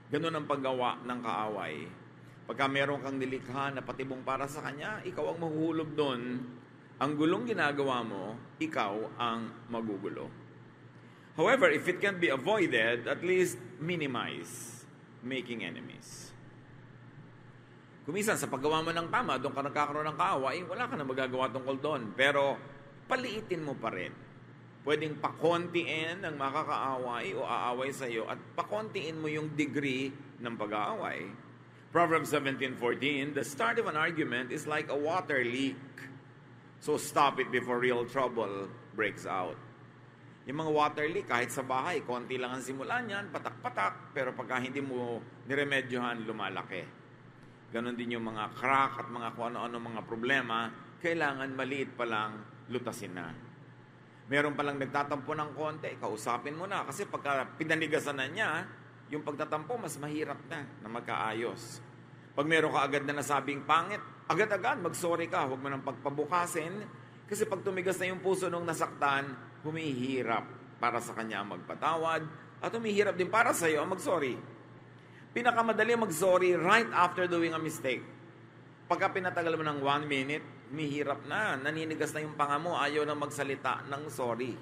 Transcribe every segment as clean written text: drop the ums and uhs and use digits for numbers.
Ganun ang paggawa ng kaaway. Pagka meron kang nilikha na patibong para sa kanya, ikaw ang mahuhulog doon. Ang gulong ginagawa mo, ikaw ang magugulo. However, if it can't be avoided, at least minimize making enemies. Kumisan, sa paggawa mo ng tama, doon ka nagkakaroon ng kaaway, wala ka na magagawa tungkol doon. Pero, paliitin mo pa rin. Pwedeng pakontiin ang makakaaway o aaway sa iyo at pakontiin mo yung degree ng pag-aaway. Proverbs 17:14, the start of an argument is like a water leak. So stop it before real trouble breaks out. Yung mga water leak, kahit sa bahay, konti lang ang simula niyan, patak-patak, pero pagka hindi mo niremedyohan, lumalaki. Ganon din yung mga crack at mga kung ano-ano mga problema, kailangan maliit pa lang, lutasin na. Meron palang nagtatampo ng konti, kausapin mo na. Kasi pagka pinanigasan na niya, yung pagtatampo, mas mahirap na magkaayos. Pag meron ka agad na nasabing pangit, agad-agad mag-sorry ka, huwag mo nang pagpabukasin. Kasi pag tumigas na yung puso nung nasaktan, humihirap para sa kanya ang magpatawad, at humihirap din para sa iyo ang mag-sorry. Pinakamadali mag-sorry right after doing a mistake. Pagka pinatagal mo ng 1 minute, humihirap na, naninigas na yung panga mo, ayaw na magsalita ng sorry.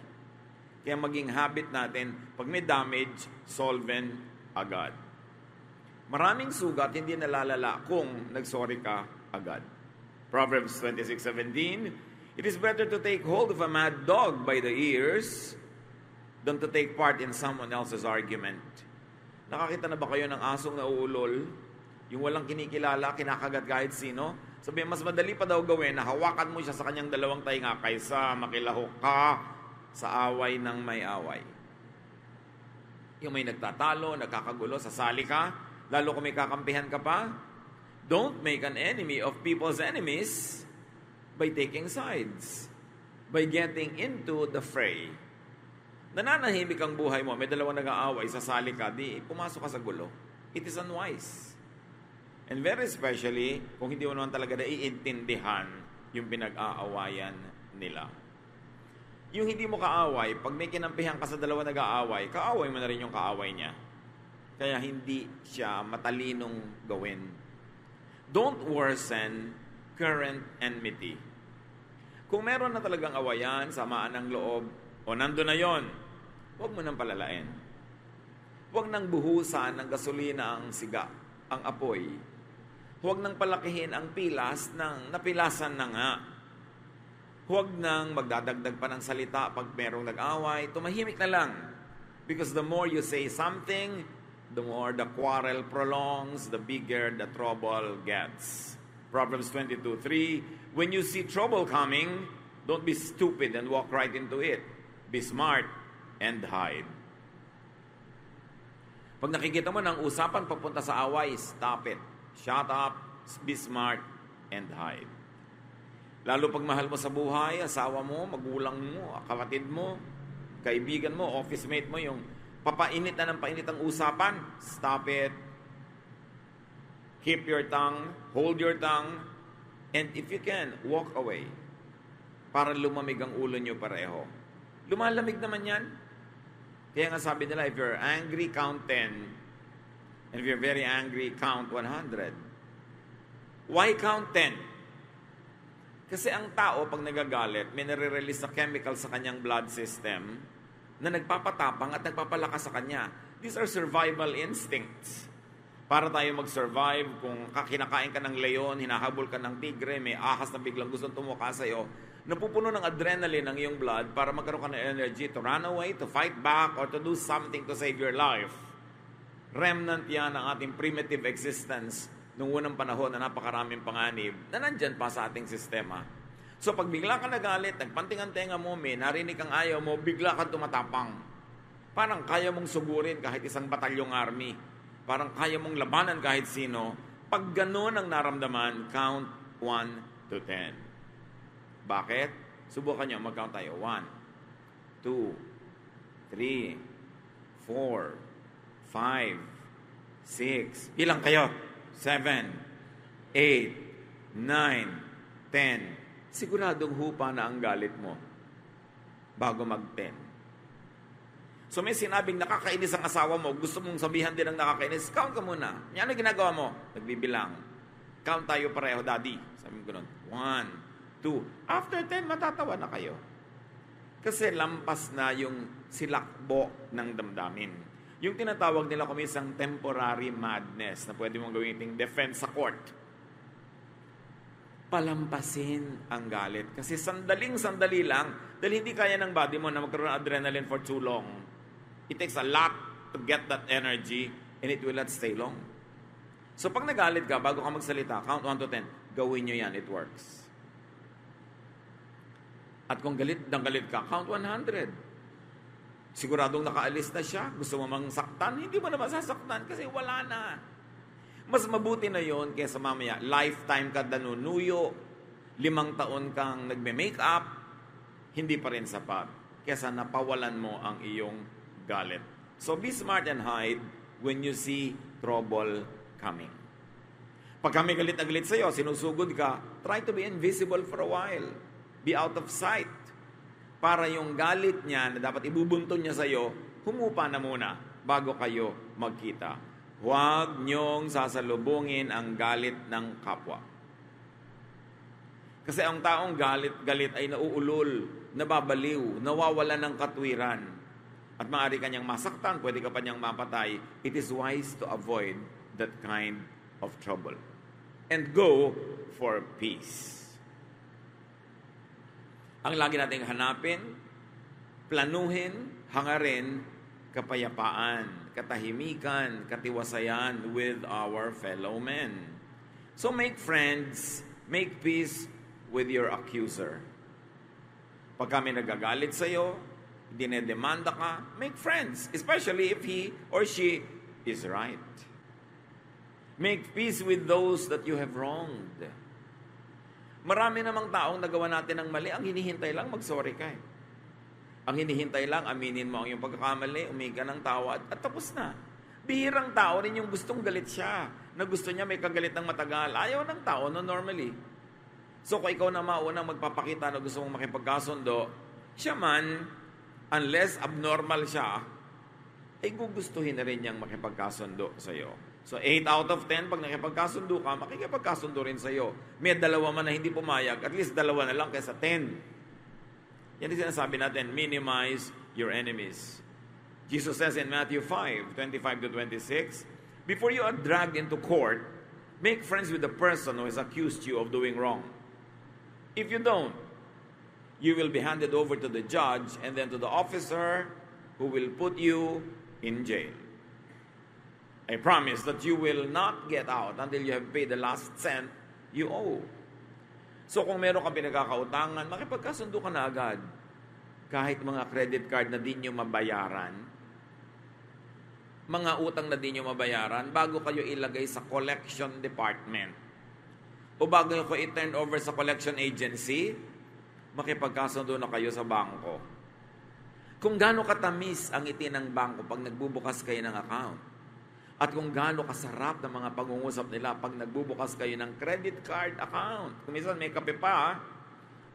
Kaya maging habit natin, pag may damage, solven agad. Maraming sugat hindi nalalala kung nag-sorry ka agad. Proverbs 26:17, it is better to take hold of a mad dog by the ears than to take part in someone else's argument. Nakakita na ba kayo ng asong nauulol? Yung walang kinikilala, kinakagat kahit sino? Sabi, mas madali pa daw gawin na hawakan mo siya sa kanyang dalawang tainga kaysa makilahok ka sa away ng may away. Yung may nagtatalo, nagkakagulo, sasali ka, lalo kung may kakampihan ka pa. Don't make an enemy of people's enemies by taking sides, by getting into the fray. Nananahimik ang buhay mo, may dalawang nag-aaway, sasali ka, di pumasok ka sa gulo. It is unwise. And very especially, kung hindi mo naman talaga naiintindihan yung pinag-aawayan nila. Yung hindi mo kaaway, pag may kinampihan ka sa dalawa nag-aaway, kaaway mo na rin yung kaaway niya. Kaya hindi siya matalinong gawin. Don't worsen current enmity. Kung meron na talagang awayan, samaan ng loob, o nando na yon, huwag mo nang palalain. Huwag nang buhusan ng gasolina ang siga, ang apoy. Huwag nang palakihin ang pilas ng napilasan na nga. Huwag nang magdadagdag pa ng salita pag merong nag-away. Tumahimik na lang. Because the more you say something, the more the quarrel prolongs, the bigger the trouble gets. Proverbs 22:3, when you see trouble coming, don't be stupid and walk right into it. Be smart and hide. Pag nakikita mo ng usapan papunta sa away, stop it. Shut up, be smart, and hide. Lalo pag mahal mo sa buhay, asawa mo, magulang mo, kapatid mo, kaibigan mo, office mate mo, yung papainit na ng painit ang usapan, stop it. Keep your tongue, hold your tongue, and if you can, walk away. Para lumamig ang ulo nyo pareho. Lumalamig naman yan. Kaya nga sabi nila, if you're angry, count 10. And if you're very angry, count 100. Why count 10? Kasi ang tao, pag nagagalit, may nare-release na chemical sa kanyang blood system na nagpapatapang at nagpapalakas sa kanya. These are survival instincts. Para tayo mag-survive, kung kinakain ka ng leon, hinahabol ka ng tigre, may ahas na biglang gustong tumuka sa'yo, napupuno ng adrenaline ang iyong blood para magkaroon ka ng energy to run away, to fight back, or to do something to save your life. Remnant yan ng ating primitive existence noong unang panahon na napakaraming panganib na nandyan pa sa ating sistema. So pag bigla ka nagalit, nagpanting ang tenga mo, may narinig kang ayaw mo, bigla kang tumatapang. Parang kaya mong sugurin kahit isang batalyong army. Parang kaya mong labanan kahit sino. Pag gano'n ang naramdaman, count 1 to 10. Bakit? Subukan nyo, mag-count tayo. 1, 2, 3, 4, 5, 6. Ilang kayo? 7, 8, 9, 10. Siguradong hupa na ang galit mo bago mag-10. So may sinabing nakakainis ang asawa mo, gusto mong sabihan din ng nakakainis, count ka muna. Yan ang ginagawa mo? Nagbibilang. Count tayo pareho, daddy. Sabi ko nun, 1, 2. After 10, matatawa na kayo. Kasi lampas na yung silakbo ng damdamin. Yung tinatawag nila kung isang temporary madness na pwede mong gawin iting defense sa court. Palampasin ang galit. Kasi sandaling-sandali lang, dahil hindi kaya ng body mo na magkaroon ng adrenaline for too long. It takes a lot to get that energy and it will not stay long. So pag nagalit ka, bago ka magsalita, count 1 to 10, gawin nyo yan, it works. At kung galit ka, count 100. Siguradong nakaalis na siya, gusto mo mang saktan, hindi mo na masasaktan kasi wala na. Mas mabuti na yon kaysa mamaya, lifetime ka nanunuyo, 5 taon kang nagme-makeup, hindi pa rin sapat. Kaysa napawalan mo ang iyong galit. So be smart and hide when you see trouble coming. Pag kami galit na galit sa'yo, sinusugod ka, try to be invisible for a while. Be out of sight. Para yung galit niya na dapat ibubunton niya sa'yo, humupa na muna bago kayo magkita. Huwag niyong sasalubungin ang galit ng kapwa. Kasi ang taong galit ay nauulol, nababaliw, nawawala ng katwiran. At maaari kanyang masaktan, pwede ka pa niyang mapatay. It is wise to avoid that kind of trouble. And go for peace. Ang lagi nating hanapin, planuhin, hangarin, kapayapaan, katahimikan, katiwasayan with our fellow men. So make friends, make peace with your accuser. Pag kami nagagalit sa'yo, dinedemanda ka, make friends, especially if he or she is right. Make peace with those that you have wronged. Marami namang taong nagawa natin ng mali, ang hinihintay lang mag-sorry ka. Ang hinihintay lang, aminin mo ang iyong pagkakamali, umiga ng tawa at tapos na. Bihirang tao rin yung gustong galit siya, na gusto niya may kagalit ng matagal. Ayaw ng tao no normally. So kung ikaw na maunang magpapakita na gusto mong makipagkasundo, siya man, unless abnormal siya, ay gugustuhin na rin niyang makipagkasundo sa iyo. So 8 out of 10, pag nakipagkasundo ka, makikipagkasundo rin sa iyo. May 2 man na hindi pumayag, at least 2 na lang kaysa 10. Yan yung sinasabi natin, minimize your enemies. Jesus says in Matthew 5:25-26, before you are dragged into court, make friends with the person who has accused you of doing wrong. If you don't, you will be handed over to the judge and then to the officer who will put you in jail. I promise that you will not get out until you have paid the last cent you owe. So kung meron kang pinagkakautangan, makipagkasundo ka na agad. Kahit mga credit card na di nyo mabayaran, mga utang na di nyo mabayaran, bago kayo ilagay sa collection department o bago ko i-turn over sa collection agency, makipagkasundo na kayo sa bangko. Kung gaano katamis ang ngiti ng bangko pag nagbubukas kayo ng account. At kung gaano kasarap ng mga pag-uusap nila pag nagbubukas kayo ng credit card account. Kung minsan may kape pa,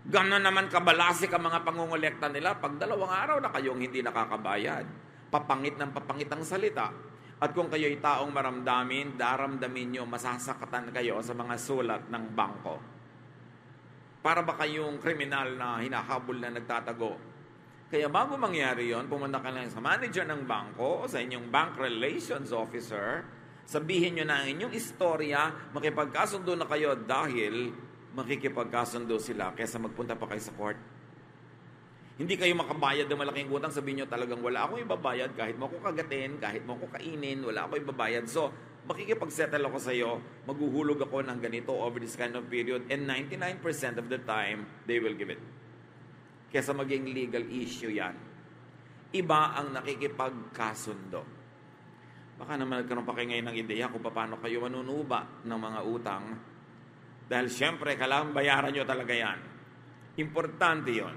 gano'n naman kabalasik ang mga pangungulekta nila pag 2 araw na kayong hindi nakakabayad. Papangit ng papangit ang salita. At kung kayo'y taong maramdamin, daramdamin nyo, masasakatan kayo sa mga sulat ng bangko. Para ba kayong kriminal na hinahabol na nagtatago? Kaya bago mangyari yon, pumunta ka lang sa manager ng bangko o sa inyong bank relations officer, sabihin nyo na ang inyong istorya, makipagkasundo na kayo dahil makikipagkasundo sila kaysa magpunta pa kayo sa court. Hindi kayo makabayad ng malaking utang, sabihin nyo talagang wala akong ibabayad, kahit mo ko kagatin, kahit mo ko kainin, wala akong ibabayad. So, makikipag-settle ako sa iyo, maghuhulog ako ng ganito over this kind of period, and 99% of the time, they will give it. Kesa maging legal issue yan. Iba ang nakikipagkasundo. Baka naman nagkaroon pa kayo ngayon ng ideya kung paano kayo manunuba ng mga utang. Dahil siyempre, kailangan bayaran nyo talaga yan. Importante yon.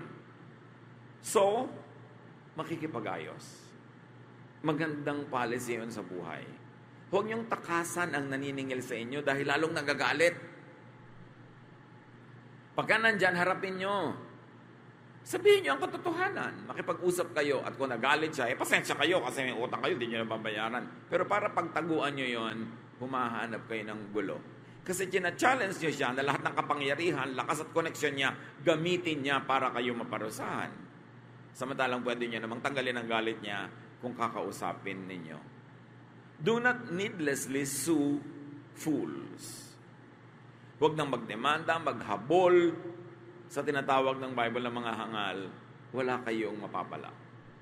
So, makikipag-ayos. Magandang policy yun sa buhay. Huwag niyong takasan ang naniningil sa inyo dahil lalong nagagalit. Pagka nandyan, harapin nyo. Sabihin niyo ang katotohanan. Makipag-usap kayo at kung nagalit siya, pasensya kayo kasi may utang kayo, hindi niyo nababayaran. Pero para pagtaguan niyo yon, humahanap kayo ng gulo. Kasi challenge niyo siya na lahat ng kapangyarihan, lakas at koneksyon niya, gamitin niya para kayo maparusahan. Samantalang pwede niyo namang tanggalin ang galit niya kung kakausapin ninyo. Do not needlessly sue fools. Huwag nang magdemanda, maghabol sa tinatawag ng Bible ng mga hangal, wala kayong mapapala.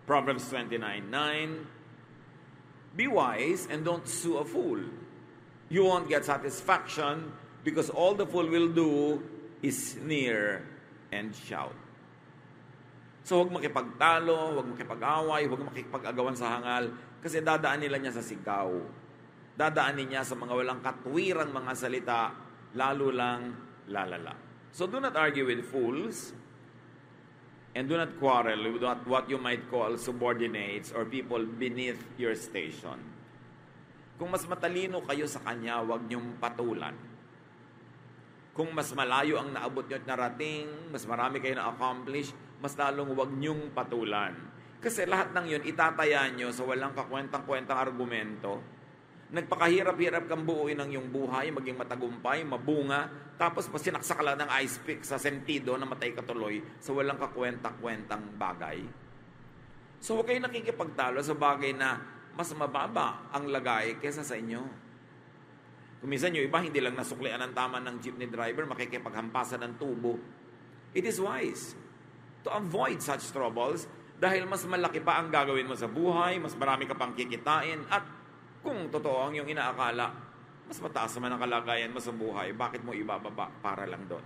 Proverbs 29:9, be wise and don't sue a fool. You won't get satisfaction because all the fool will do is sneer and shout. So huwag makipagtalo, huwag makipag-away, huwag makipag-agawan sa hangal kasi dadaan nila niya sa sigaw. Dadaanin niya sa mga walang katwirang mga salita, lalo lang lalala. So do not argue with fools and do not quarrel with what you might call subordinates or people beneath your station. Kung mas matalino kayo sa kanya, huwag niyong patulan. Kung mas malayo ang naabot niyo at narating, mas marami kayo na-accomplish, mas lalong huwag niyong patulan. Kasi lahat ng yun, itataya niyo sa walang kakwentang-kwentang argumento. Nagpakahirap-hirap kang buuin ang iyong buhay, maging matagumpay, mabunga, tapos sinaksak ka lang ng ice pick sa sentido na matay ka tuloy sa walang kakwenta-kwentang bagay. So huwag kayo nakikipagtalo sa bagay na mas mababa ang lagay kesa sa inyo. Kung minsan yung iba, hindi lang nasuklian ang tama ng jeepney driver, makikipaghampasan ng tubo. It is wise to avoid such troubles dahil mas malaki pa ang gagawin mo sa buhay, mas marami ka pang kikitain, at kung totoo ang iyong inaakala, mas mataas naman ang kalagayan mo sa buhay, bakit mo ibababa para lang doon?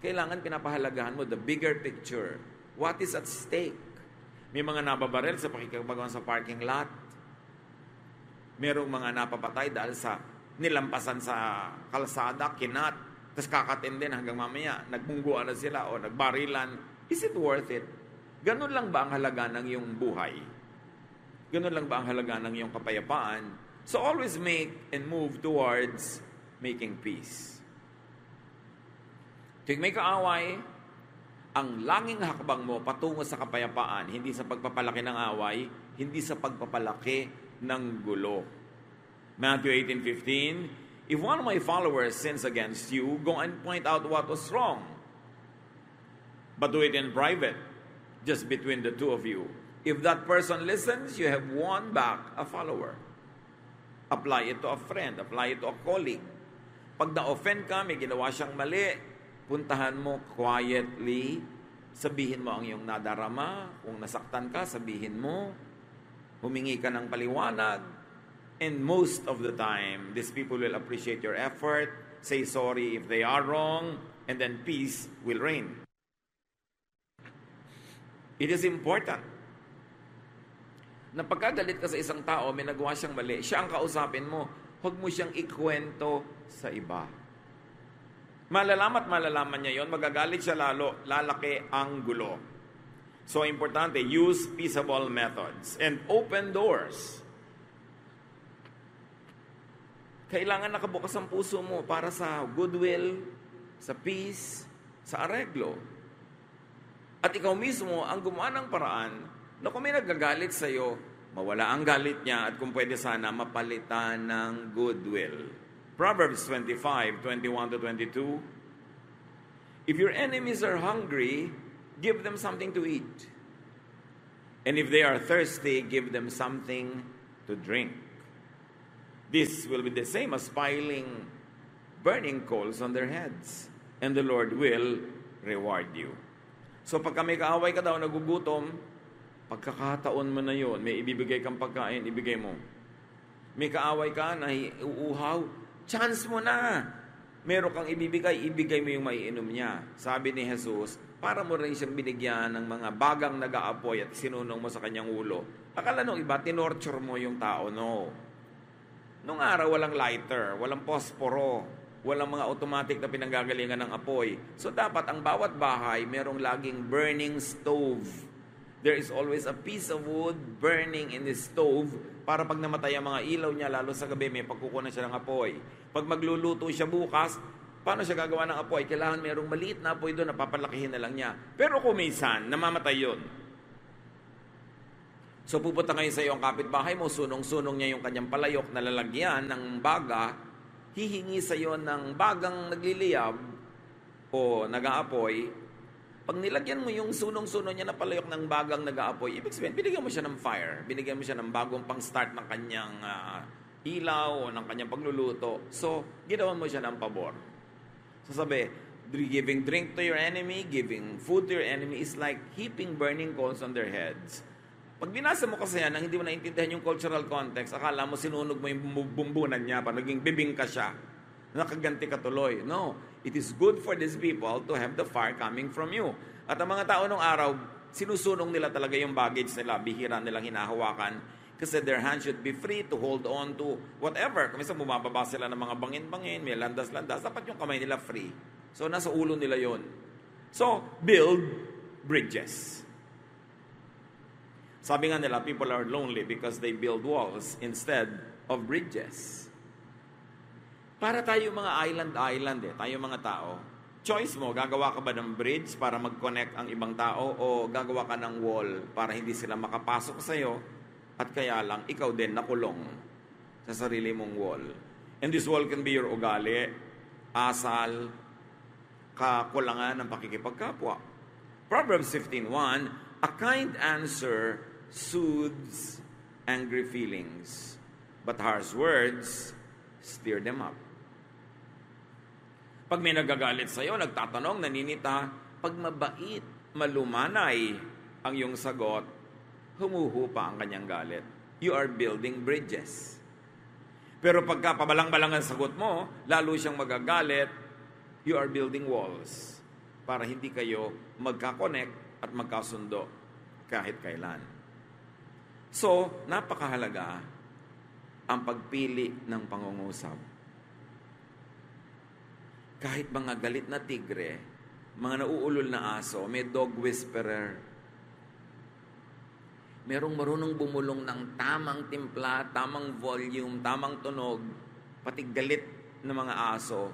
Kailangan pinapahalagahan mo the bigger picture. What is at stake? May mga nababaril sa pakikipagawan sa parking lot. Merong mga napapatay dahil sa nilampasan sa kalsada, kinat, tapos kakatin din hanggang mamaya, nagmungguan na sila o nagbarilan. Is it worth it? Ganun lang ba ang halaga ng iyong buhay? Ganun lang ba ang halaga ng iyong kapayapaan? So always make and move towards making peace. Tuwing may kaaway, ang langing hakbang mo patungo sa kapayapaan, hindi sa pagpapalaki ng away, hindi sa pagpapalaki ng gulo. Matthew 18:15, if one of my followers sins against you, go and point out what was wrong. But do it in private, just between the two of you. If that person listens, you have won back a follower. Apply it to a friend, apply it to a colleague. Pag na-offend ka, may ginawa siyang mali, puntahan mo quietly, sabihin mo ang iyong nadarama, kung nasaktan ka, sabihin mo, humingi ka ng paliwanag, and most of the time, these people will appreciate your effort, say sorry if they are wrong, and then peace will reign. It is important na pagkagalit ka sa isang tao, may nagawa siyang mali, siya ang kausapin mo, huwag mo siyang ikwento sa iba. Malalaman niya yon, magagalit siya lalo, lalaki ang gulo. So, importante, use peaceable methods and open doors. Kailangan nakabukas ang puso mo para sa goodwill, sa peace, sa areglo. At ikaw mismo ang gumawa ng paraan na kung may nagagalit sa'yo, mawala ang galit niya at kung pwede sana mapalitan ng goodwill. Proverbs 25:21-22, if your enemies are hungry, give them something to eat. And if they are thirsty, give them something to drink. This will be the same as piling burning coals on their heads, and the Lord will reward you. So pagka may kaaway ka daw, nagugutom, pagkakataon mo na yon, may ibibigay kang pagkain, ibigay mo. May kaaway ka na uuhaw, chance mo na. Meron kang ibibigay, ibigay mo yung maiinom niya. Sabi ni Jesus, para mo rin siyang binigyan ng mga bagang nag-aapoy at sinunong mo sa kanyang ulo. Akala nung iba, tinorture mo yung tao. No. Nung araw, walang lighter, walang posporo, walang mga automatic na pinanggagalingan ng apoy. So dapat ang bawat bahay, merong laging burning stove. There is always a piece of wood burning in the stove para pag namatay ang mga ilaw niya, lalo sa gabi, may pagkukunan siya ng apoy. Pag magluluto siya bukas, Paano siya gagawa ng apoy? Kailangan mayroong maliit na apoy doon na papalakihin na lang niya. Pero kung minsan, namamatay yun. So pupunta ngayon sa iyo ang kapitbahay mo, sunong-sunong niya yung kanyang palayok na lalagyan ng baga, hihingi sa iyo ng bagang nagliliyab o nag-aapoy. Pag nilagyan mo yung sunong-sunong niya na palayok ng bagang nag-aapoy, ibig sabihin, binigyan mo siya ng fire, binigyan mo siya ng bagong pang-start ng kanyang ilaw o ng kanyang pagluluto. So, ginawan mo siya ng pabor. So sabi, giving drink to your enemy, giving food to your enemy is like heaping burning coals on their heads. Pag binasa mo kasi yan, nang hindi mo naintindihan yung cultural context, akala mo sinunog mo yung bumbunan niya, para naging bibing ka siya, nakaganti ka tuloy. No, it is good for these people to have the fire coming from you. At ang mga tao nung araw, sinusunong nila talaga yung baggage nila, bihira nilang hinahawakan, kasi their hands should be free to hold on to whatever. Kung minsan bumababa sila ng mga bangin-bangin, may landas-landas, dapat yung kamay nila free. So, nasa ulo nila yon. So, build bridges. Sabi nga nila, people are lonely because they build walls instead of bridges. Para tayo mga island tayo mga tao, choice mo, gagawa ka ba ng bridge para mag-connect ang ibang tao o gagawa ka ng wall para hindi sila makapasok sa'yo at kaya lang ikaw din nakulong sa sarili mong wall. And this wall can be your ugali, asal, kakulangan ng pakikipagkapwa. Proverbs 15:1, a kind answer soothes angry feelings, but harsh words stir them up. Pag may nagagalit sa'yo, nagtatanong, naninita, pag mabait, malumanay ang iyong sagot, humuhupa ang kanyang galit. You are building bridges. Pero pagka pabalang-balang ang sagot mo, lalo siyang magagalit, you are building walls para hindi kayo magka-connect at magkasundo kahit kailan. So, napakahalaga ang pagpili ng pangungusap. Kahit mga galit na tigre, mga nauulol na aso, may dog whisperer. Merong marunong bumulong ng tamang timpla, tamang volume, tamang tunog, pati galit na mga aso,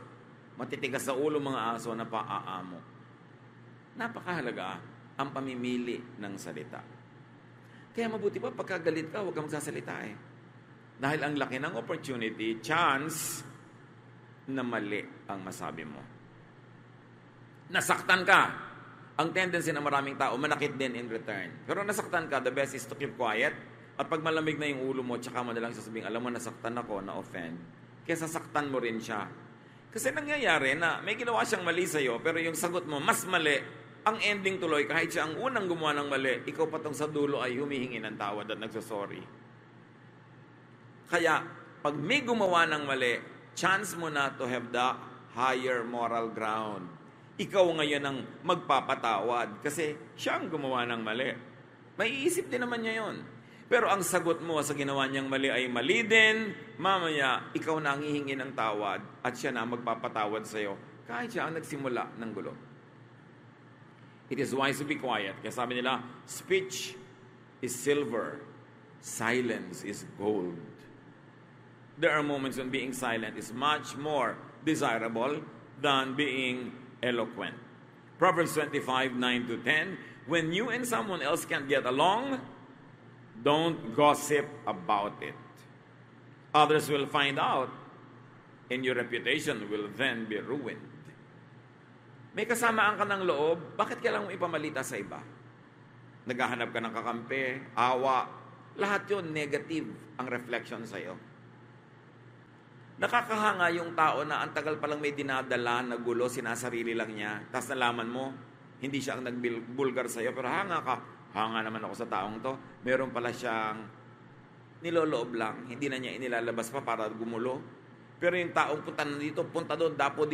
matitigas sa ulo mga aso na paaamo. Napakahalaga ang pamimili ng salita. Kaya mabuti pa, pagkagalit ka, huwag kang magsasalita eh. Dahil ang laki ng opportunity, chance, na mali ang masabi mo. Nasaktan ka. Ang tendency ng maraming tao, manakit din in return. Pero nasaktan ka, the best is to keep quiet. At pag malamig na yung ulo mo, tsaka mo nalang sasabihin, alam mo, nasaktan ako, na-offend. Kaya sasaktan mo rin siya. Kasi nangyayari na may ginawa siyang mali sa'yo, pero yung sagot mo, mas mali. Ang ending tuloy, kahit siya ang unang gumawa ng mali, ikaw patong sa dulo ay humihingi ng tawad at nagsasorry. Kaya, pag may gumawa ng mali, chance mo na to have the higher moral ground. Ikaw ngayon ang magpapatawad kasi siya ang gumawa ng mali. May iisip din naman niya yun. Pero ang sagot mo sa ginawa niyang mali ay mali din, mamaya, ikaw na ang hihingi ng tawad at siya na ang magpapatawad sa'yo kahit siya ang nagsimula ng gulo. It is wise to be quiet. Kaya sabi nila, speech is silver, silence is gold. There are moments when being silent is much more desirable than being eloquent. Proverbs 25:9-10, when you and someone else can't get along, don't gossip about it. Others will find out, and your reputation will then be ruined. May kasamaan ka ng loob, bakit kailangan mo ipamalita sa iba? Naghahanap ka ng kakampi, awa, lahat yun negative ang reflection sa'yo. Nakakahanga yung tao na ang tagal palang may dinadala na gulo, sinasarili lang niya, tapos nalaman mo, hindi siya ang nagbulgar sa'yo, pero hanga ka, hanga naman ako sa taong to, meron pala siyang niloloob lang, hindi na niya inilalabas pa para gumulo. Pero yung taong punta na dito, punta doon, dapo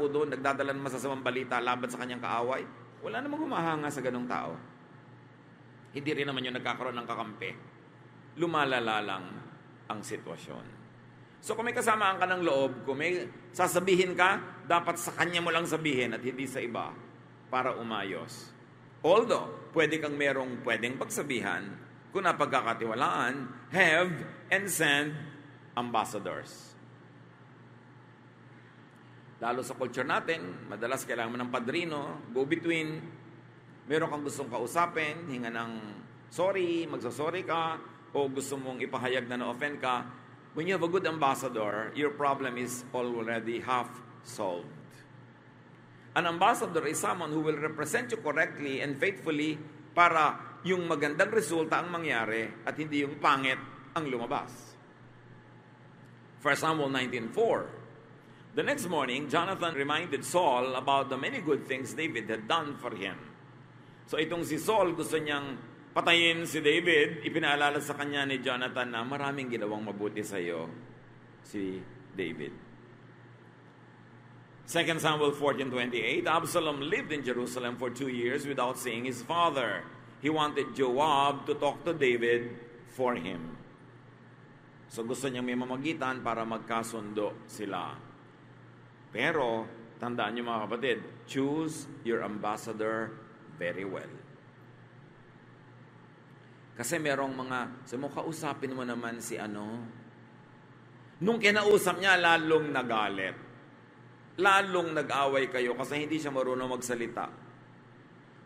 doon, nagdadala ng masasamang balita laban sa kanyang kaaway, wala namang humahanga sa ganong tao. Hindi rin naman yung nagkakaroon ng kakampi. Lumalala lang ang sitwasyon. So kung may kasamaan ka ng loob, kung may sasabihin ka, dapat sa kanya mo lang sabihin at hindi sa iba para umayos. Although, pwedeng pagsabihan, kung napagkakatiwalaan, have and send ambassadors. Lalo sa culture natin, madalas kailangan mo ng padrino, go-between. Meron kang gustong kausapin, hinga ng sorry, magsasorry ka, o gusto mong ipahayag na na-offend ka. When you have a good ambassador, your problem is already half solved. An ambassador is someone who will represent you correctly and faithfully para yung magandang resulta ang mangyari at hindi yung pangit ang lumabas. 1 Samuel 19:4. The next morning, Jonathan reminded Saul about the many good things David had done for him. So itong si Saul, gusto niyang patayin si David. Ipinaalala sa kanya ni Jonathan na maraming ginawang mabuti sa iyo si David. 2 Samuel 14:28, Absalom lived in Jerusalem for 2 years without seeing his father. He wanted Joab to talk to David for him. So gusto niyang may mamagitan para magkasundo sila. Pero, tandaan niyo mga kapatid, choose your ambassador very well. Kasi merong mga, so mo kausapin mo naman si ano. Nung kinausap niya, lalong nagalit. Lalong nag-away kayo kasi hindi siya marunong magsalita.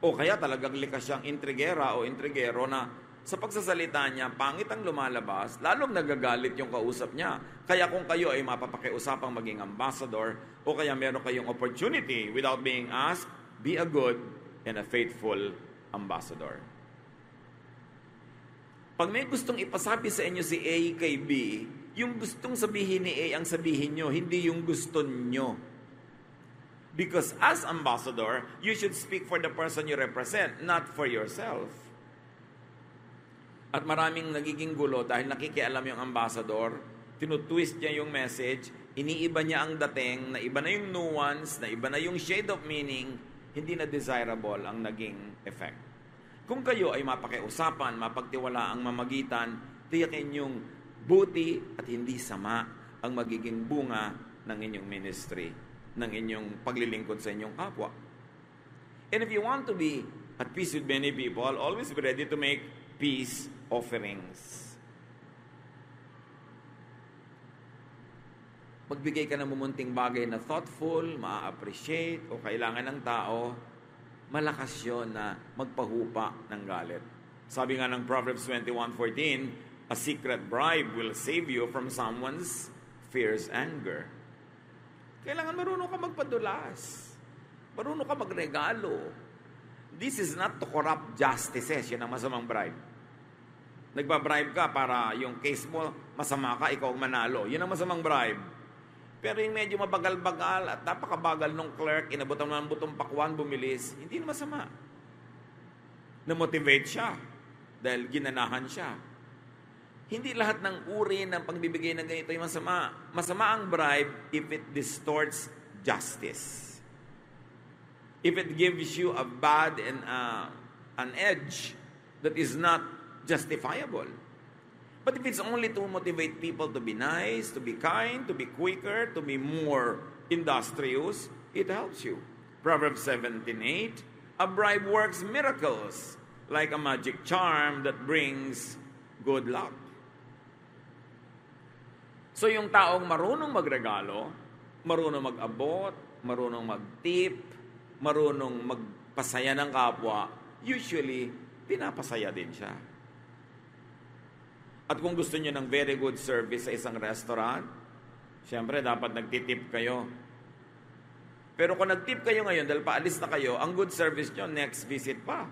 O kaya talagang likas siyang intrigera o intrigero na sa pagsasalita niya, pangit ang lumalabas, lalong nagagalit yung kausap niya. Kaya kung kayo ay mapapakiusapang maging ambassador, o kaya meron kayong opportunity without being asked, be a good and a faithful ambassador. Pag may gustong ipasabi sa inyo si A kay B, yung gustong sabihin ni A ang sabihin nyo, hindi yung gusto nyo. Because as ambassador, you should speak for the person you represent, not for yourself. At maraming nagiging gulo dahil nakikialam yung ambassador, tinutwist niya yung message, iniiba niya ang dating, na iba na yung nuance, na iba na yung shade of meaning, hindi na desirable ang naging effect. Kung kayo ay mapakiusapan, mapagtiwala ang mamagitan, tiyakin yung buti at hindi sama ang magiging bunga ng inyong ministry, ng inyong paglilingkod sa inyong kapwa. And if you want to be at peace with many people, always be ready to make peace offerings. Magbigay ka ng mumunting bagay na thoughtful, ma-appreciate, o kailangan ng tao, malakas yun na magpahupa ng galit. Sabi nga ng Proverbs 21:14, a secret bribe will save you from someone's fierce anger. Kailangan marunong ka magpadulas. Marunong ka magregalo. This is not to corrupt justices. Yan ang masamang bribe. Nagbabribe ka para yung case mo, masama ka, ikaw ang manalo. Yan ang masamang bribe. Pero yung medyo mabagal-bagal at napakabagal nung clerk, inabutan mo ng butong pakwan, bumilis, hindi na masama. Na-motivate siya dahil ginanahan siya. Hindi lahat ng uri ng pagbibigay ng ganito ay masama. Masama ang bribe if it distorts justice. If it gives you a bad and an edge that is not justifiable. But if it's only to motivate people to be nice, to be kind, to be quicker, to be more industrious, it helps you. Proverbs 17:8, a bribe works miracles like a magic charm that brings good luck. So yung taong marunong magregalo, marunong mag-abot, marunong mag-tip, marunong magpasaya ng kapwa, usually, pinapasaya din siya. At kung gusto niyo ng very good service sa isang restaurant, siyempre dapat nagtitip kayo. Pero kung nagtip kayo ngayon dahil paalis na kayo, ang good service niyo, next visit pa.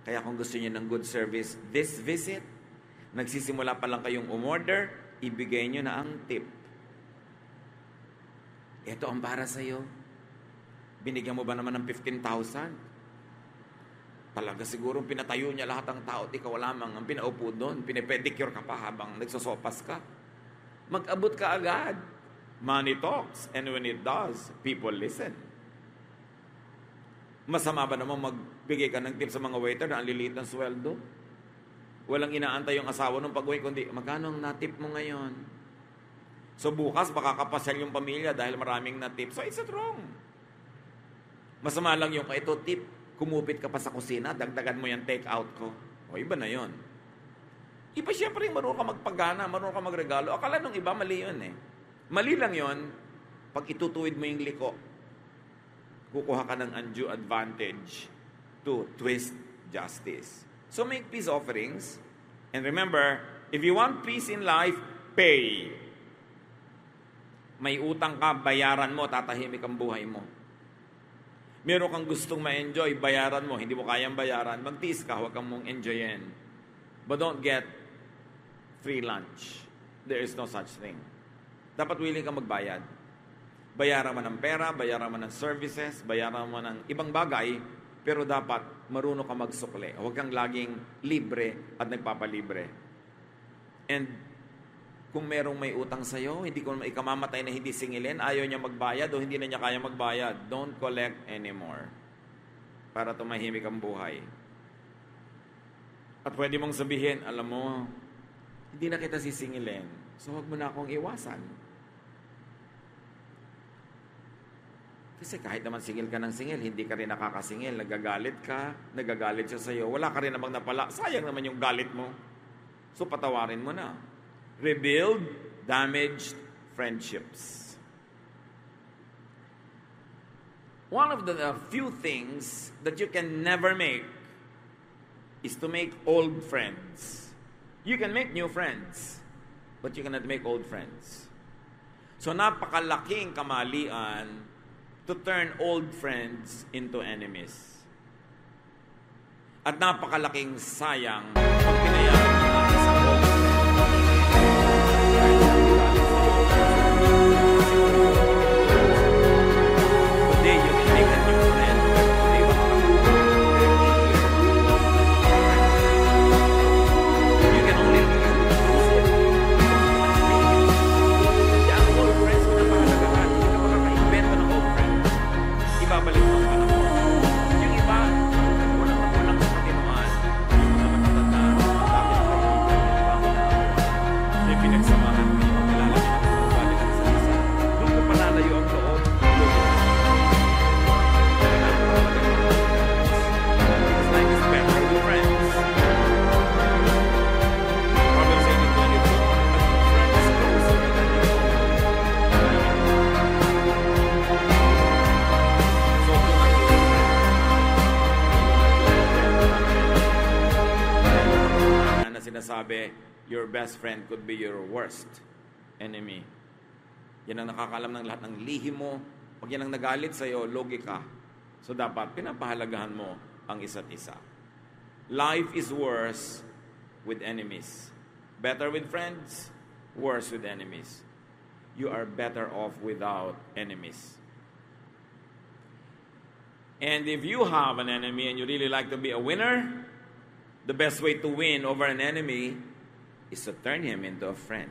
Kaya kung gusto niyo ng good service, this visit, nagsisimula pa lang kayong umorder, ibigay niyo na ang tip. Ito ang para sa'yo. Binigyan mo ba naman ng 15,000? Talaga siguro pinatayo niya lahat ng tao at ikaw lamang ang pinaupo doon. Pinipedicure ka pa habang nagsosopas ka. Mag-abot ka agad. Money talks. And when it does, people listen. Masama ba naman magbigay ka ng tip sa mga waiter na ang liliit ng sweldo? Walang inaantay yung asawa ng pag-uwi, kundi magkano ang natip mo ngayon? So bukas baka kapasyal yung pamilya dahil maraming natip. So it's wrong. Masama lang yung ito tip. Kumupit ka pa sa kusina, dagdagan mo yung take out ko. O iba na yon. Iba siyempre marunong ka magpagana, marunong ka magregalo. Akala nung iba mali yun eh. Mali lang yon pag itutuwid mo yung liko, kukuha ka ng undue advantage to twist justice. So make peace offerings. And remember, if you want peace in life, pay. May utang ka, bayaran mo, tatahimik ang buhay mo. Meron kang gustong ma-enjoy, bayaran mo. Hindi mo kayang bayaran, magtiis ka, huwag kang mong enjoyin. But don't get free lunch. There is no such thing. Dapat willing ka magbayad. Bayaran mo ng pera, bayaran mo ng services, bayaran mo ng ibang bagay, pero dapat marunong ka magsukli. Huwag kang laging libre at nagpapalibre. And kung merong may utang sa'yo, hindi ko ikamamatay na hindi singilin, ayaw niya magbayad o hindi na niya kaya magbayad, don't collect anymore para tumahimik ang buhay. At pwede mong sabihin, alam mo, hindi na kita sisingilin, so huwag mo na akong iwasan. Kasi kahit naman singil ka ng singil, hindi ka rin nakakasingil. Nagagalit ka, nagagalit siya sa'yo. Wala ka rin namang napala. Sayang naman yung galit mo. So patawarin mo na. Rebuild damaged friendships. One of the few things that you can never make is to make old friends. You can make new friends, but you cannot make old friends. So napakalaking kamalian to turn old friends into enemies. At napakalaking sayang pag pinayaan mo ang isang old friend. Today, you can make a new friend. Today, you can only make a new friend. Yung old friends, pinapahalagaan. Hindi ka makaka-invento ng old friends. Ibabalik mo ang panahon. Yung iba, walang magulang sa Panginoon. Yung mga matatanda, dati ng kaibigan, may pinagsamahan mo yung kilala mo ng ugali ng isa't isa. Doon ko palalayo ang loob. Because life is better with friends. Proverbs 18:24, a good friend is closer than your own. So, kung ang friend na sinasabi, your best friend could be your worst enemy. Yan ang nakakalam ng lahat ng lihim mo. Pag yan ang nagalit sa'yo, logi ka. So dapat pinapahalagahan mo ang isa't isa. Life is worse with enemies. Better with friends, worse with enemies. You are better off without enemies. And if you have an enemy and you really like to be a winner, the best way to win over an enemy is to turn him into a friend.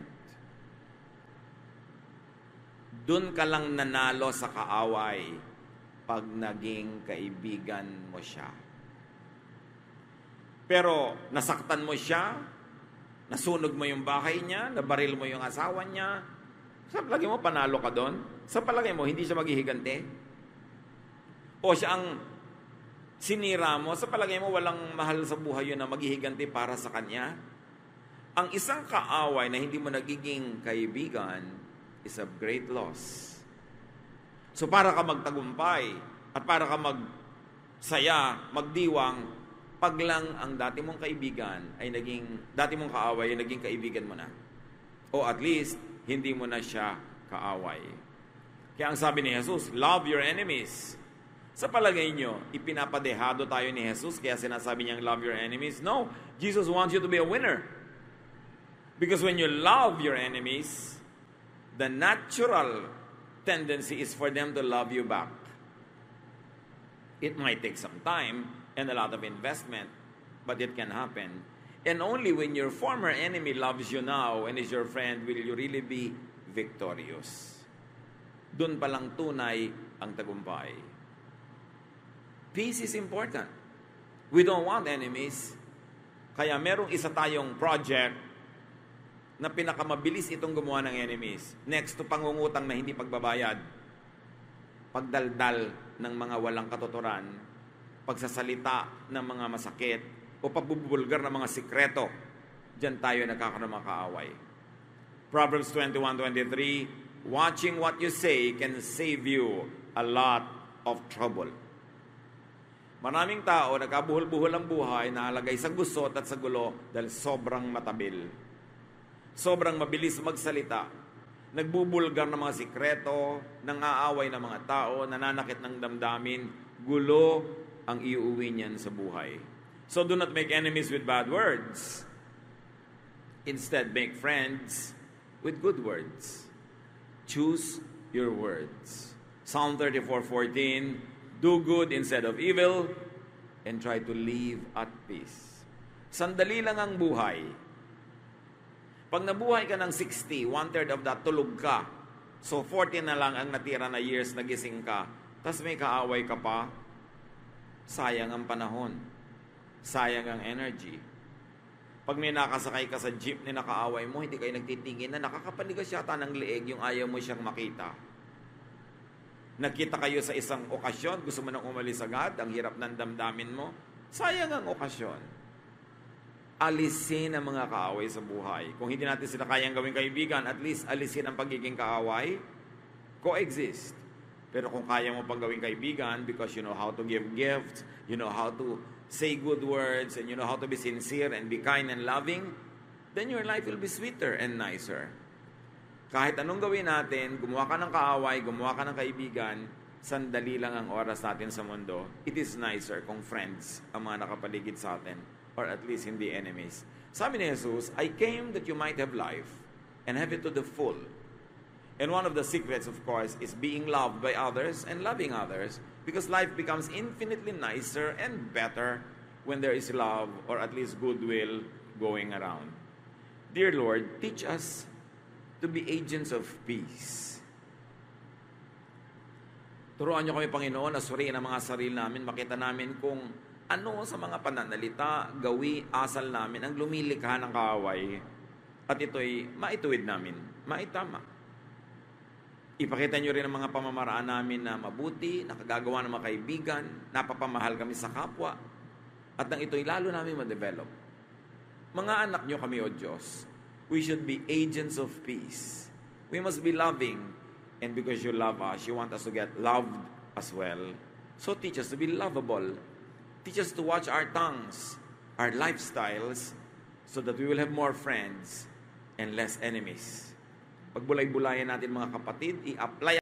Doon ka lang nanalo sa kaaway pag naging kaibigan mo siya. Pero nasaktan mo siya, nasunog mo yung bahay niya, nabaril mo yung asawa niya, sa palagay mo panalo ka doon? Sa palagay mo hindi siya maghihigante? O siya ang sinira mo, sa palagay mo walang mahal sa buhay yun na maghihigante para sa kanya? Ang isang kaaway na hindi mo nagiging kaibigan is a great loss. So para ka magtagumpay at para ka magsaya, magdiwang, pag lang ang dati mong kaibigan ay dati mong kaaway ay naging kaibigan mo na. O at least, hindi mo na siya kaaway. Kaya ang sabi ni Jesus, love your enemies. Sa palagay nyo, ipinapadehado tayo ni Jesus kaya sinasabi niyang love your enemies? No, Jesus wants you to be a winner. Because when you love your enemies, the natural tendency is for them to love you back. It might take some time and a lot of investment, but it can happen. And only when your former enemy loves you now and is your friend will you really be victorious. Doon palang tunay ang tagumpay. Peace is important. We don't want enemies. Kaya merong isa tayong project na pinakamabilis itong gumawa ng enemies. Next to pangungutang na hindi pagbabayad, pagdaldal ng mga walang katuturan, pagsasalita ng mga masakit, o pagbubulgar ng mga sikreto. Diyan tayo nagkakaroon ng mga kaaway. Proverbs 21:23, watching what you say can save you a lot of trouble. Maraming tao, nagkabuhol-buhol ang buhay, nahalagay sa gusot at sa gulo dahil sobrang matabil. Sobrang mabilis magsalita. Nagbubulgar ng mga sikreto, nang-aaway ng mga tao, nananakit ng damdamin, gulo ang iuwi niyan sa buhay. So do not make enemies with bad words. Instead, make friends with good words. Choose your words. Psalm 34:14, do good instead of evil and try to live at peace. Sandali lang ang buhay. Pag nabuhay ka ng 60, 1/3 of that tulog ka. So 40 na lang ang natira na years nagising ka. Tapos may kaaway ka pa. Sayang ang panahon. Sayang ang energy. Pag may nakasakay ka sa jeep na nakaaway mo, hindi kayo nagtitingin na nakakapanigas yata ng leeg yung ayaw mo siyang makita. Nagkita kayo sa isang okasyon, gusto mo nang umalis agad, ang hirap ng damdamin mo, sayang ang okasyon. Alisin ang mga kaaway sa buhay. Kung hindi natin sila kayang gawing kaibigan, at least alisin ang pagiging kaaway, coexist. Pero kung kaya mo pang gawing kaibigan, because you know how to give gifts, you know how to say good words, and you know how to be sincere and be kind and loving, then your life will be sweeter and nicer. Kahit anong gawin natin, gumawa ka ng kaaway, gumawa ka ng kaibigan, sandali lang ang oras natin sa mundo. It is nicer kung friends ang mga nakapaligid sa atin, or at least hindi enemies. Sabi ni Jesus, I came that you might have life and have it to the full. And one of the secrets, of course, is being loved by others and loving others, because life becomes infinitely nicer and better when there is love or at least goodwill going around. Dear Lord, teach us to be agents of peace. Turuan niyo kami, Panginoon, na suriin ang mga sarili namin, makita namin kung ano sa mga pananalita, gawi, asal namin ang lumilikha ng kaaway, at ito'y maituwid namin, maitama. Ipakita niyo rin ang mga pamamaraan namin na mabuti, nakagagawa ng mga kaibigan, napapamahal kami sa kapwa, at nang ito'y lalo namin ma-develop. Mga anak niyo kami, O Diyos, we should be agents of peace. We must be loving. And because you love us, you want us to get loved as well. So teach us to be lovable. Teach us to watch our tongues, our lifestyles, so that we will have more friends and less enemies. Pagbulay-bulayan natin mga kapatid, i-apply